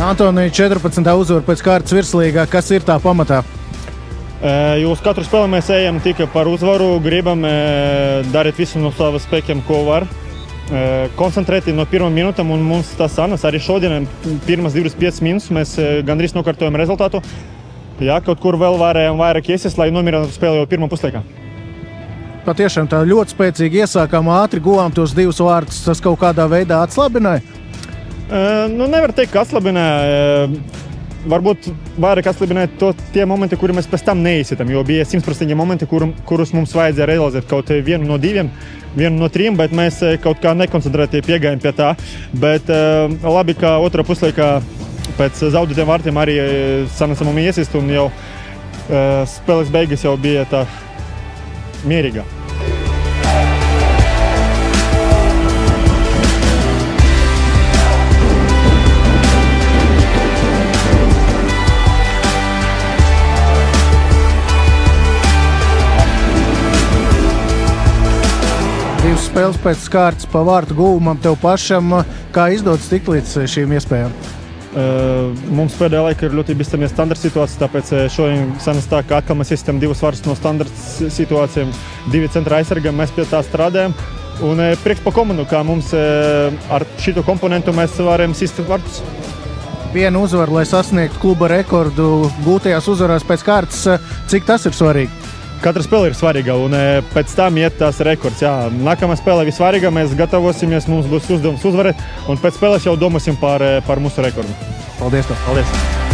Antonija, 14. uzvara pēc kārtas virslīgā. Kas ir tā pamatā? Uz katru spēli mēs ejam tikai par uzvaru, gribam darīt visu no savas spēkiem, ko var. Koncentrēti no pirmām minūtēm, un mums tas sanas. Arī šodien pirmas 25 minūtes mēs gandrīz nokārtojam rezultātu. Jā, kaut kur vēl varējām vairāk iesiest, lai nomierinātu spēli jau pirmā puslaikā. Patiešām tā ļoti spēcīgi iesākām, ātri guvām tos 2 vārtus. Tas kaut kādā veidā atslabināja? Nevar teikt, ka atslabināja. Varbūt vairāk atslabināja tie momenti, kuri mēs pēc tam neizsitam, jo bija 100% momenti, kurus mums vajadzēja realizēt kaut vienu no 2, vienu no 3, bet mēs kaut kā nekoncentrēti piegājām pie tā. Bet labi, ka otrā puslaikā pēc zaudētiem vārtiem arī sanāca mums iesist, un jau spēles beigas jau bija tā mierīga. Spēles pēc kārtas pa vārtu guvumam tev pašam. Kā izdodas tikt līdz šīm iespējām? Mums pēdējā laikā ir ļoti bīstami standarta situācija, tāpēc šodien sanās tā, ka atkal mēs iesistam 2 vārtus no standarta situācijām, 2 centra aizsargam, mēs pie tā strādājam. Un prieks pa komandu, kā mums ar šito komponentu mēs varam sist vārtus. Vienu uzvaru, lai sasniegtu kluba rekordu gūtajās uzvarās pēc kārtas. Cik tas ir svarīgi? Katra spēle ir svarīga, un pēc tam iet tās rekords. Jā, nākamā spēle ir svarīga, mēs gatavosimies, mums būs uzdevums uzvarēt, un pēc spēles jau domāsim par mūsu rekordu. Paldies! Paldies!